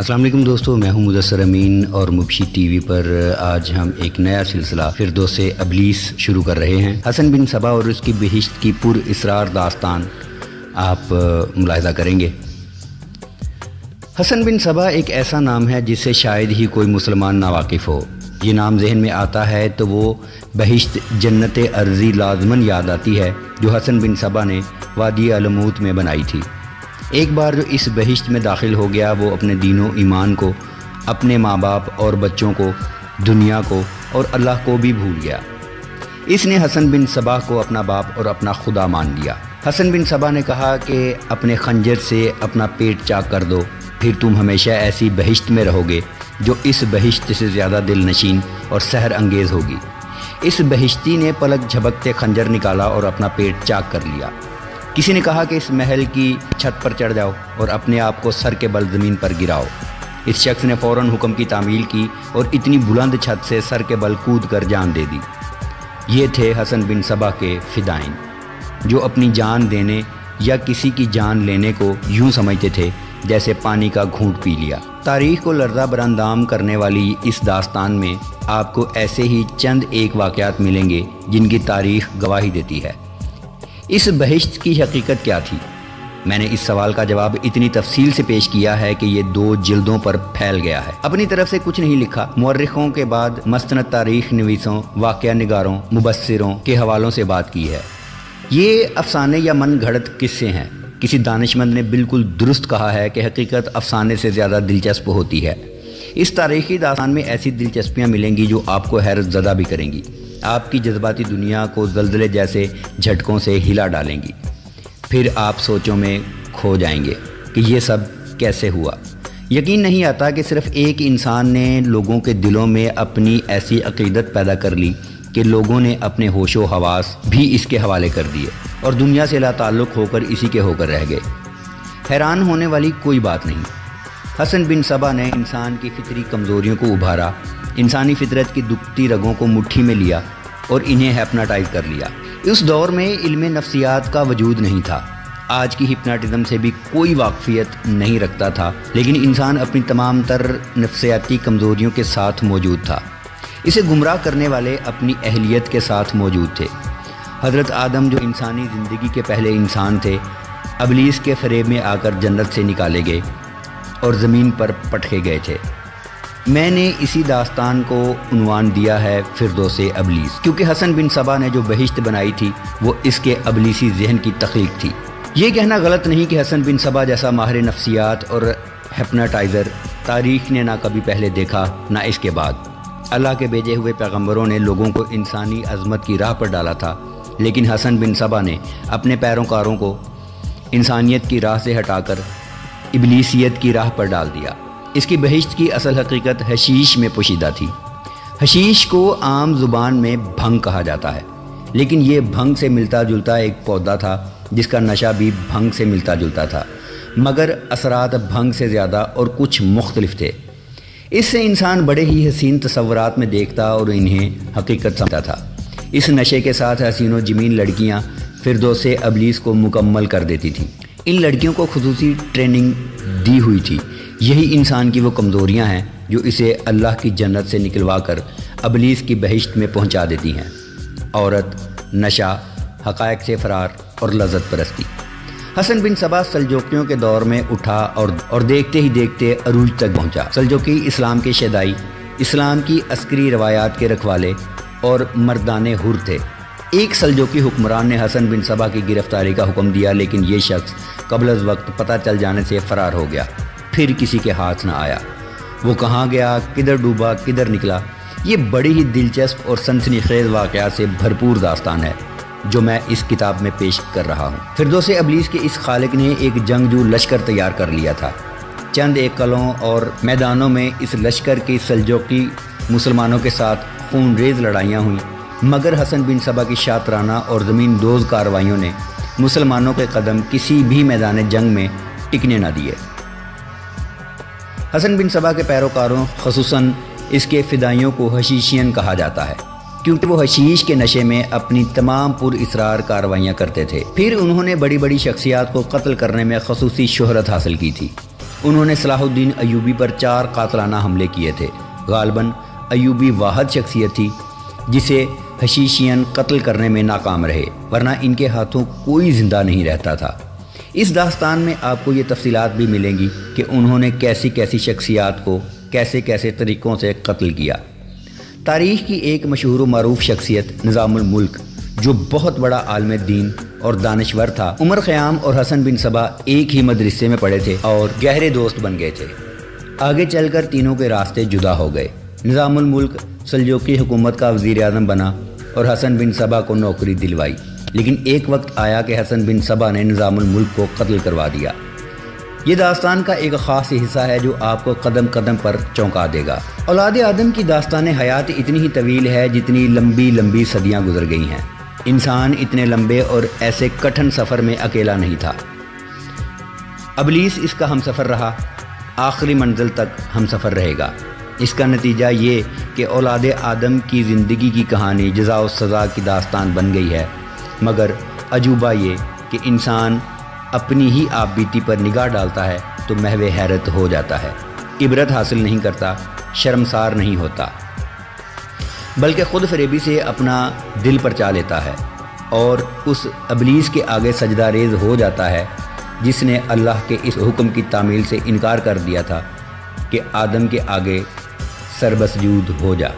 السلام علیکم دوستو، میں ہوں مدثر امین اور مبشی ٹی وی پر آج ہم ایک نیا سلسلہ فردوس ابلیس شروع کر رہے ہیں۔ حسن بن صبا اور اس کی بہشت کی پر اسرار داستان آپ ملاحظہ کریں گے۔ حسن بن صبا ایک ایسا نام ہے جس سے شاید ہی کوئی مسلمان ناواقف ہو۔ یہ نام ذہن میں آتا ہے تو وہ بہشت جنت ارضی لازماً یاد آتی ہے جو حسن بن صبا نے وادی علموت میں بنائی تھی۔ ایک بار جو اس بہشت میں داخل ہو گیا وہ اپنے دین و ایمان کو، اپنے ماں باپ اور بچوں کو، دنیا کو اور اللہ کو بھی بھول گیا۔ اس نے حسن بن صبا کو اپنا باپ اور اپنا خدا مان لیا۔ حسن بن صبا نے کہا کہ اپنے خنجر سے اپنا پیٹ چاک کر دو، پھر تم ہمیشہ ایسی بہشت میں رہو گے جو اس بہشت سے زیادہ دل نشین اور سحر انگیز ہوگی۔ اس بہشتی نے پلک جھپکتے خنجر نکالا اور اپنا پیٹ چاک کر لیا۔ کسی نے کہا کہ اس محل کی چھت پر چڑھ جاؤ اور اپنے آپ کو سر کے بل زمین پر گراؤ۔ اس شخص نے فوراً حکم کی تعمیل کی اور اتنی بلند چھت سے سر کے بل کود کر جان دے دی۔ یہ تھے حسن بن صبا کے فدائین، جو اپنی جان دینے یا کسی کی جان لینے کو یوں سمجھتے تھے جیسے پانی کا گھونٹ پی لیا۔ تاریخ کو لرزہ براندام کرنے والی اس داستان میں آپ کو ایسے ہی چند ایک واقعات ملیں گے جن کی تاریخ گواہی دیتی ہے۔ اس بہشت کی حقیقت کیا تھی؟ میں نے اس سوال کا جواب اتنی تفصیل سے پیش کیا ہے کہ یہ 2 جلدوں پر پھیل گیا ہے۔ اپنی طرف سے کچھ نہیں لکھا، مورخوں کے بعد مستند تاریخ نویسوں، واقعہ نگاروں، مبصروں کے حوالوں سے بات کی ہے۔ یہ افسانے یا من گھڑت قصے ہیں۔ کسی دانشمند نے بالکل درست کہا ہے کہ حقیقت افسانے سے زیادہ دلچسپ ہوتی ہے۔ اس تاریخی داستان میں ایسی دلچسپیاں ملیں گی جو آپ کو حیرت زدہ بھی کریں گی، آپ کی جذباتی دنیا کو زلزلے جیسے جھٹکوں سے ہلا ڈالیں گی۔ پھر آپ سوچوں میں کھو جائیں گے کہ یہ سب کیسے ہوا۔ یقین نہیں آتا کہ صرف ایک انسان نے لوگوں کے دلوں میں اپنی ایسی عقیدت پیدا کر لی کہ لوگوں نے اپنے ہوش و حواس بھی اس کے حوالے کر دیے اور دنیا سے لا تعلق ہو کر اسی کے ہو کر رہ گئے۔ حیران ہونے والی کوئی بات نہیں۔ حسن بن صبا نے انسان کی فطری کمزوریوں کو ابھارا، انسانی فطرت کی دکھتی رگوں کو مٹھی میں لیا اور انہیں ہپناٹائز کر لیا۔ اس دور میں علم نفسیات کا وجود نہیں تھا، آج کی ہپناٹزم سے بھی کوئی واقفیت نہیں رکھتا تھا، لیکن انسان اپنی تمام تر نفسیاتی کمزوریوں کے ساتھ موجود تھا۔ اسے گمراہ کرنے والے اپنی اہلیت کے ساتھ موجود تھے۔ حضرت آدم جو انسانی زندگی کے پہلے انسان تھے، ابلیس کے فریب میں آ کر جنت سے نکالے گئے اور زمین پر پٹکے گئے تھے۔ میں نے اسی داستان کو عنوان دیا ہے فردوس ابلیس، کیونکہ حسن بن صبا نے جو بہشت بنائی تھی وہ اس کے ابلیسی ذہن کی تخلیق تھی۔ یہ کہنا غلط نہیں کہ حسن بن صبا جیسا ماہر نفسیات اور ہپناٹائزر تاریخ نے نہ کبھی پہلے دیکھا نہ اس کے بعد۔ اللہ کے بھیجے ہوئے پیغمبروں نے لوگوں کو انسانی عظمت کی راہ پر ڈالا تھا، لیکن حسن بن صبا نے اپنے پیروکاروں کو انسانیت کی راہ سے ہٹا کر ابلیسیت کی راہ پر ڈال دیا۔ اس کی بہشت کی اصل حقیقت حشیش میں پوشیدہ تھی۔ حشیش کو عام زبان میں بھنگ کہا جاتا ہے، لیکن یہ بھنگ سے ملتا جلتا ایک پودا تھا جس کا نشہ بھی بھنگ سے ملتا جلتا تھا، مگر اثرات بھنگ سے زیادہ اور کچھ مختلف تھے۔ اس سے انسان بڑے ہی حسین تصورات میں دیکھتا اور انہیں حقیقت سمجھتا تھا۔ اس نشے کے ساتھ حسین و جمیل لڑکیاں فردوس ابلیس کو مکمل کر دیتی تھیں۔ ان لڑکیوں کو خصوصی ٹریننگ دی ہوئی تھی۔ یہی انسان کی وہ کمزوریاں ہیں جو اسے اللہ کی جنت سے نکلوا کر ابلیس کی بہشت میں پہنچا دیتی ہیں: عورت، نشہ، حقائق سے فرار اور لذت پرستی۔ حسن بن صبا سلجوکیوں کے دور میں اٹھا اور دیکھتے ہی دیکھتے عروج تک پہنچا۔ سلجوکی اسلام کے شیدائی، اسلام کی عسکری روایات کے رکھوالے اور مردان حر تھے۔ ایک سلجوکی حکمران نے حسن بن صبا کی گرفتاری کا حکم دیا، لیکن یہ شخص قبل از وقت پتہ چل جانے سے فرار ہو گیا، پھر کسی کے ہاتھ نہ آیا۔ وہ کہاں گیا، کدھر ڈوبا، کدھر نکلا، یہ بڑی ہی دلچسپ اور سنسنی خیز واقعات سے بھرپور داستان ہے جو میں اس کتاب میں پیش کر رہا ہوں۔ فردوس ابلیس کے اس خالق نے ایک جنگجو لشکر تیار کر لیا تھا۔ چند ایک قلعوں اور میدانوں میں اس لشکر کی سلجوکی مسلمانوں کے ساتھ خون ریز لڑائیاں ہوئیں، مگر حسن بن صبا کی شاطرانہ اور زمین دوز کارروائیوں نے مسلمانوں کے قدم کسی بھی میدان جنگ میں ٹکنے نہ دیے۔ حسن بن صبا کے پیروکاروں، خصوصاً اس کے فدائیوں کو حشیشین کہا جاتا ہے، کیونکہ وہ حشیش کے نشے میں اپنی تمام پر اسرار کارروائیاں کرتے تھے۔ پھر انہوں نے بڑی بڑی شخصیات کو قتل کرنے میں خصوصی شہرت حاصل کی تھی۔ انہوں نے صلاح الدین ایوبی پر 4 قاتلانہ حملے کیے تھے۔ غالباً ایوبی واحد شخصیت تھی جسے حشیشین قتل کرنے میں ناکام رہے، ورنہ ان کے ہاتھوں کوئی زندہ نہیں رہتا تھا۔ اس داستان میں آپ کو یہ تفصیلات بھی ملیں گی کہ انہوں نے کیسی کیسی شخصیات کو کیسے کیسے طریقوں سے قتل کیا۔ تاریخ کی ایک مشہور و معروف شخصیت نظام الملک، جو بہت بڑا عالم دین اور دانشور تھا، عمر خیام اور حسن بن صبا ایک ہی مدرسے میں پڑھے تھے اور گہرے دوست بن گئے تھے۔ آگے چل کر تینوں کے راستے جدا ہو گئے۔ نظام الملک سلجوقی حکومت کا وزیر اعظم بنا اور حسن بن صبا کو نوکری دلوائی، لیکن ایک وقت آیا کہ حسن بن صبا نے نظام الملک کو قتل کروا دیا۔ یہ داستان کا ایک خاص حصہ ہے جو آپ کو قدم قدم پر چونکا دے گا۔ اولاد آدم کی داستان حیات اتنی ہی طویل ہے جتنی لمبی لمبی صدیاں گزر گئی ہیں۔ انسان اتنے لمبے اور ایسے کٹھن سفر میں اکیلا نہیں تھا۔ ابلیس اس کا ہم سفر رہا، آخری منزل تک ہم سفر رہے گا۔ اس کا نتیجہ یہ کہ اولاد آدم کی زندگی کی کہانی جزا و سزا کی داستان بن گئی ہے، مگر عجوبہ یہ کہ انسان اپنی ہی آپ بیتی پر نگاہ ڈالتا ہے تو محو حیرت ہو جاتا ہے، عبرت حاصل نہیں کرتا، شرمسار نہیں ہوتا، بلکہ خود فریبی سے اپنا دل پرچا لیتا ہے اور اس ابلیس کے آگے سجدہ ریز ہو جاتا ہے جس نے اللہ کے اس حکم کی تعمیل سے انکار کر دیا تھا کہ آدم کے آگے سربسجود ہو جا۔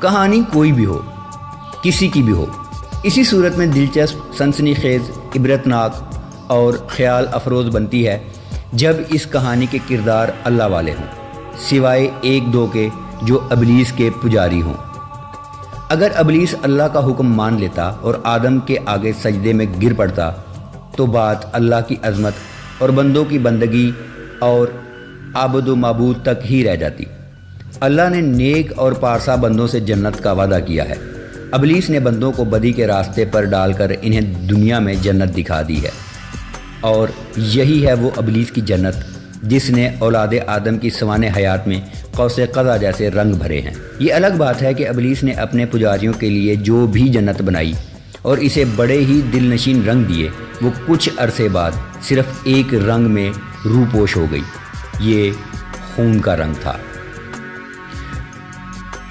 کہانی کوئی بھی ہو، کسی کی بھی ہو، اسی صورت میں دلچسپ، سنسنی خیز، عبرتناک اور خیال افروز بنتی ہے جب اس کہانی کے کردار اللہ والے ہوں، سوائے ایک دو کے جو ابلیس کے پجاری ہوں۔ اگر ابلیس اللہ کا حکم مان لیتا اور آدم کے آگے سجدے میں گر پڑتا تو بات اللہ کی عظمت اور بندوں کی بندگی اور عابد و معبود تک ہی رہ جاتی۔ اللہ نے نیک اور پارسا بندوں سے جنت کا وعدہ کیا ہے۔ ابلیس نے بندوں کو بدی کے راستے پر ڈال کر انہیں دنیا میں جنت دکھا دی ہے، اور یہی ہے وہ ابلیس کی جنت جس نے اولاد آدم کی سوانح حیات میں قوس قزح جیسے رنگ بھرے ہیں۔ یہ الگ بات ہے کہ ابلیس نے اپنے پجاریوں کے لیے جو بھی جنت بنائی اور اسے بڑے ہی دل نشین رنگ دیے، وہ کچھ عرصے بعد صرف ایک رنگ میں روپوش ہو گئی۔ یہ خون کا رنگ تھا۔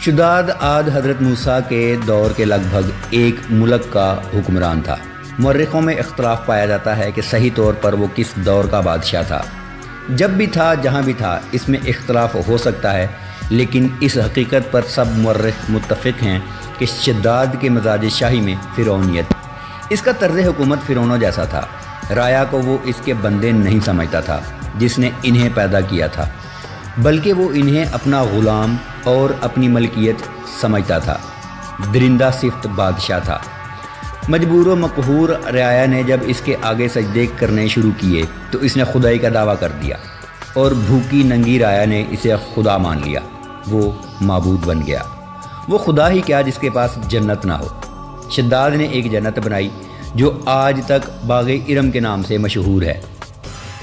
شداد عاد حضرت موسیٰ کے دور کے لگ بھگ ایک ملک کا حکمران تھا۔ مورخوں میں اختلاف پایا جاتا ہے کہ صحیح طور پر وہ کس دور کا بادشاہ تھا۔ جب بھی تھا، جہاں بھی تھا، اس میں اختلاف ہو سکتا ہے، لیکن اس حقیقت پر سب مورخ متفق ہیں کہ شداد کے مزاج شاہی میں فرعونیت، اس کا طرز حکومت فرعونوں جیسا تھا۔ رایا کو وہ اس کے بندے نہیں سمجھتا تھا جس نے انہیں پیدا کیا تھا، بلکہ وہ انہیں اپنا غلام اور اپنی ملکیت سمجھتا تھا۔ درندہ صفت بادشاہ تھا۔ مجبور و مقہور رعایا نے جب اس کے آگے سجدے کرنے شروع کیے تو اس نے خدائی کا دعویٰ کر دیا، اور بھوکی ننگی رعایا نے اسے خدا مان لیا۔ وہ معبود بن گیا۔ وہ خدا ہی کیا جس کے پاس جنت نہ ہو۔ شداد نے ایک جنت بنائی جو آج تک باغ ارم کے نام سے مشہور ہے۔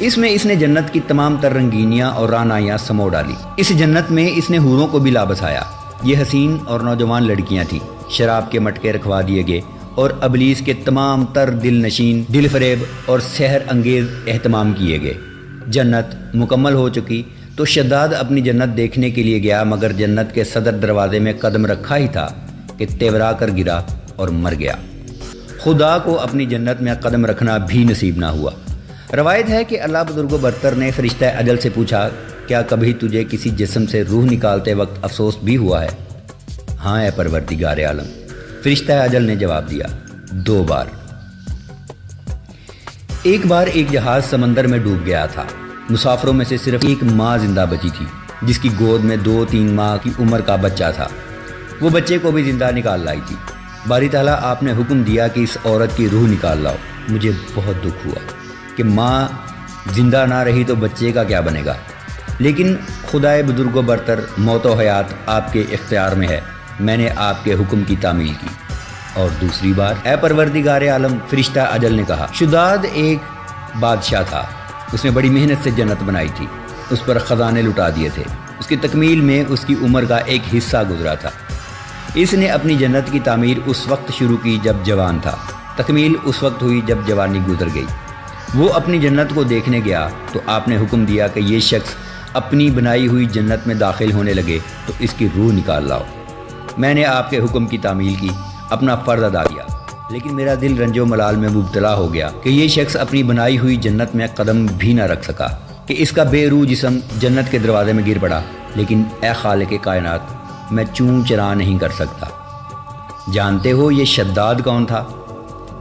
اس میں اس نے جنت کی تمام تر رنگینیاں اور رعنائیاں سمو ڈالی۔ اس جنت میں اس نے حوروں کو بھی لا بسایا۔ یہ حسین اور نوجوان لڑکیاں تھیں۔ شراب کے مٹکے رکھوا دیے گئے اور ابلیس کے تمام تر دل نشین، دل فریب اور سحر انگیز اہتمام کیے گئے۔ جنت مکمل ہو چکی تو شداد اپنی جنت دیکھنے کے لیے گیا، مگر جنت کے صدر دروازے میں قدم رکھا ہی تھا کہ تیورا کر گرا اور مر گیا۔ خدا کو اپنی جنت میں قدم رکھنا بھی نصیب نہ ہوا۔ روایت ہے کہ اللہ بزرگ و برتر نے فرشتہ اجل سے پوچھا، کیا کبھی تجھے کسی جسم سے روح نکالتے وقت افسوس بھی ہوا ہے؟ ہاں اے پروردگار عالم، فرشتہ اجل نے جواب دیا، 2 بار۔ ایک بار ایک جہاز سمندر میں ڈوب گیا تھا۔ مسافروں میں سے صرف ایک ماں زندہ بچی تھی جس کی گود میں 2-3 ماہ کی عمر کا بچہ تھا۔ وہ بچے کو بھی زندہ نکال لائی تھی۔ باری تعالیٰ آپ نے حکم دیا کہ اس عورت کی روح نکال لاؤ۔ مجھے بہت دکھ ہوا کہ ماں زندہ نہ رہی تو بچے کا کیا بنے گا، لیکن خدائے بزرگ و برتر، موت و حیات آپ کے اختیار میں ہے۔ میں نے آپ کے حکم کی تعمیل کی۔ اور دوسری بار، اے پروردگار عالم، فرشتہ اجل نے کہا، شداد ایک بادشاہ تھا، اس نے بڑی محنت سے جنت بنائی تھی، اس پر خزانے لٹا دیے تھے، اس کی تکمیل میں اس کی عمر کا ایک حصہ گزرا تھا۔ اس نے اپنی جنت کی تعمیر اس وقت شروع کی جب جوان تھا، تکمیل اس وقت ہوئی جب جوانی گزر گئی۔ وہ اپنی جنت کو دیکھنے گیا تو آپ نے حکم دیا کہ یہ شخص اپنی بنائی ہوئی جنت میں داخل ہونے لگے تو اس کی روح نکال لاؤ۔ میں نے آپ کے حکم کی تعمیل کی، اپنا فرض ادا کیا، لیکن میرا دل رنج و ملال میں مبتلا ہو گیا کہ یہ شخص اپنی بنائی ہوئی جنت میں قدم بھی نہ رکھ سکا کہ اس کا بے روح جسم جنت کے دروازے میں گر پڑا۔ لیکن اے خالق کائنات، میں چون چرا نہیں کر سکتا۔ جانتے ہو یہ شداد کون تھا؟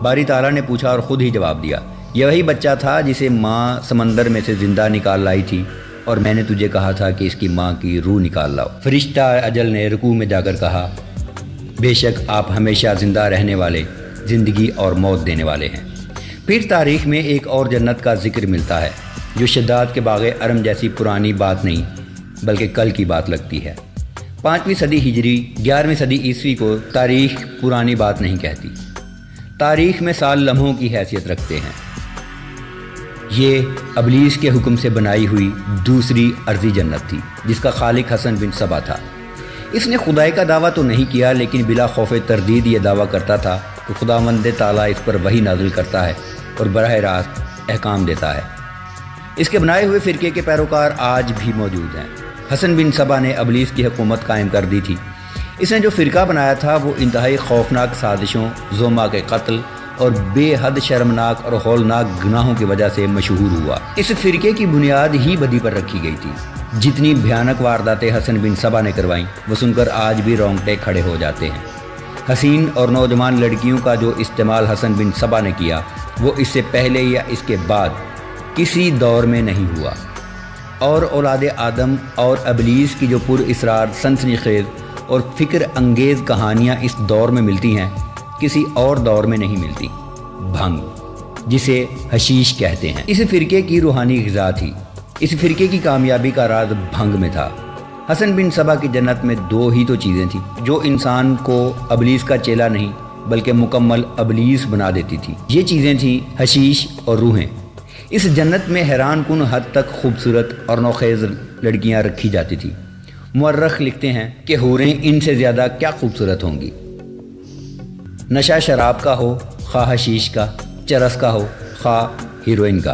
باری تعالیٰ نے پوچھا اور خود ہی جواب دیا، یہ وہی بچہ تھا جسے ماں سمندر میں سے زندہ نکال لائی تھی، اور میں نے تجھے کہا تھا کہ اس کی ماں کی روح نکال لاؤ۔ فرشتہ اجل نے رکوع میں جا کر کہا، بے شک آپ ہمیشہ زندہ رہنے والے، زندگی اور موت دینے والے ہیں۔ پھر تاریخ میں ایک اور جنت کا ذکر ملتا ہے جو شداد کے باغ ارم جیسی پرانی بات نہیں بلکہ کل کی بات لگتی ہے۔ 5ویں صدی ہجری 11ویں صدی عیسوی کو تاریخ پرانی بات نہیں کہتی، تاریخ میں سال لمحوں کی حیثیت رکھتے ہیں۔ یہ ابلیس کے حکم سے بنائی ہوئی دوسری ارضی جنت تھی جس کا خالق حسن بن صبا تھا۔ اس نے خدائی کا دعویٰ تو نہیں کیا، لیکن بلا خوف تردید یہ دعویٰ کرتا تھا کہ خداوند تعالیٰ اس پر وحی نازل کرتا ہے اور براہ راست احکام دیتا ہے۔ اس کے بنائے ہوئے فرقے کے پیروکار آج بھی موجود ہیں۔ حسن بن صبا نے ابلیس کی حکومت قائم کر دی تھی۔ اس نے جو فرقہ بنایا تھا وہ انتہائی خوفناک سازشوں، زوما کے قتل اور بے حد شرمناک اور ہولناک گناہوں کی وجہ سے مشہور ہوا۔ اس فرقے کی بنیاد ہی بدی پر رکھی گئی تھی۔ جتنی بھیانک وارداتیں حسن بن صبا نے کروائیں وہ سن کر آج بھی رونگٹے کھڑے ہو جاتے ہیں۔ حسین اور نوجوان لڑکیوں کا جو استعمال حسن بن صبا نے کیا وہ اس سے پہلے یا اس کے بعد کسی دور میں نہیں ہوا، اور اولاد آدم اور ابلیس کی جو پر اسرار سنسنی خیز اور فکر انگیز کہانیاں اس دور میں ملتی ہیں کسی اور دور میں نہیں ملتی۔ بھنگ، جسے حشیش کہتے ہیں، اس فرقے کی روحانی غذا تھی۔ اس فرقے کی کامیابی کا راز بھنگ میں تھا۔ حسن بن صبا کی جنت میں 2 ہی تو چیزیں تھیں جو انسان کو ابلیس کا چیلا نہیں بلکہ مکمل ابلیس بنا دیتی تھی۔ یہ چیزیں تھیں حشیش اور روحیں۔ اس جنت میں حیران کن حد تک خوبصورت اور نوخیز لڑکیاں رکھی جاتی تھیں۔ مورخ لکھتے ہیں کہ حوریں ان سے زیادہ کیا خوبصورت ہوں گی۔ نشہ شراب کا ہو، خواہ حشیش کا، چرس کا ہو، خواہ ہیروئن کا،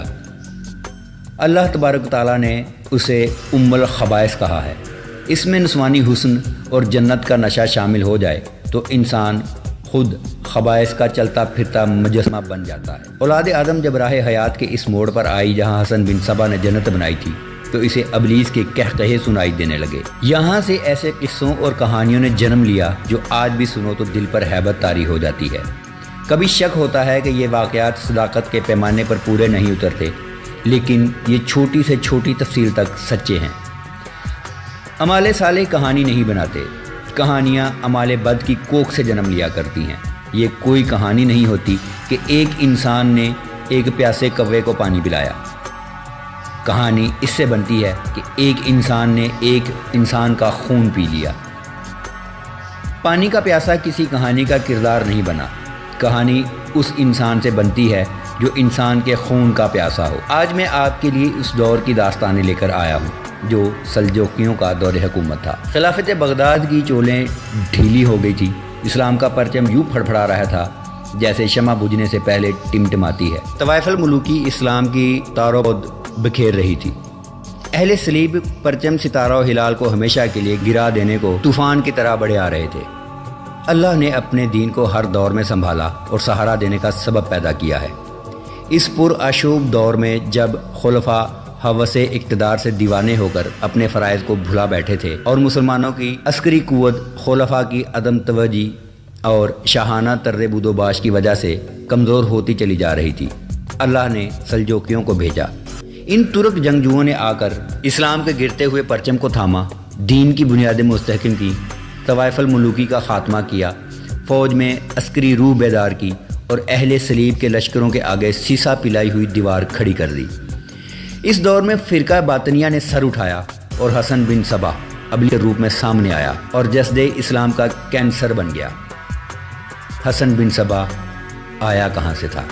اللہ تبارک تعالیٰ نے اسے ام الخبائث کہا ہے۔ اس میں نسوانی حسن اور جنت کا نشہ شامل ہو جائے تو انسان خود خبائث کا چلتا پھرتا مجسمہ بن جاتا ہے۔ اولاد آدم جب راہ حیات کے اس موڑ پر آئی جہاں حسن بن صبا نے جنت بنائی تھی تو اسے ابلیس کے قہقہے سنائی دینے لگے۔ یہاں سے ایسے قصوں اور کہانیوں نے جنم لیا جو آج بھی سنو تو دل پر ہیبت طاری ہو جاتی ہے۔ کبھی شک ہوتا ہے کہ یہ واقعات صداقت کے پیمانے پر پورے نہیں اترتے، لیکن یہ چھوٹی سے چھوٹی تفصیل تک سچے ہیں۔ اعمال صالح کہانی نہیں بناتے، کہانیاں اعمال بد کی کوکھ سے جنم لیا کرتی ہیں۔ یہ کوئی کہانی نہیں ہوتی کہ ایک انسان نے ایک پیاسے کوے کو پانی پلایا۔ کہانی اس سے بنتی ہے کہ ایک انسان نے ایک انسان کا خون پی لیا۔ پانی کا پیاسا کسی کہانی کا کردار نہیں بنا، کہانی اس انسان سے بنتی ہے جو انسان کے خون کا پیاسا ہو۔ آج میں آپ کے لیے اس دور کی داستانیں لے کر آیا ہوں جو سلجوکیوں کا دور حکومت تھا۔ خلافت بغداد کی چولیں ڈھیلی ہو گئی تھی، اسلام کا پرچم یوں پھڑپھڑا رہا تھا جیسے شمع بجھنے سے پہلے ٹمٹماتی ہے۔ طوائف الملوکی اسلام کی تارو بکھیر رہی تھی۔ اہل صلیب پرچم ستارہ و ہلال کو ہمیشہ کے لیے گرا دینے کو طوفان کی طرح بڑھے آ رہے تھے۔ اللہ نے اپنے دین کو ہر دور میں سنبھالا اور سہارا دینے کا سبب پیدا کیا ہے۔ اس پرآشوب دور میں جب خلفاء ہوس اقتدار سے دیوانے ہو کر اپنے فرائض کو بھلا بیٹھے تھے اور مسلمانوں کی عسکری قوت خلفاء کی عدم توجہی اور شاہانہ طرز بود و باش کی وجہ سے کمزور ہوتی چلی جا رہی تھی، اللہ نے سلجوکیوں کو بھیجا۔ ان ترک جنگجوؤں نے آ کر اسلام کے گرتے ہوئے پرچم کو تھاما، دین کی بنیادیں مستحکم کی، طوائف الملوکی کا خاتمہ کیا، فوج میں عسکری روح بیدار کی اور اہل صلیب کے لشکروں کے آگے سیسا پلائی ہوئی دیوار کھڑی کر دی۔ اس دور میں فرقہ باطنیہ نے سر اٹھایا اور حسن بن صبا ابلی کے روپ میں سامنے آیا اور جسد اسلام کا کینسر بن گیا۔ حسن بن صبا آیا کہاں سے تھا؟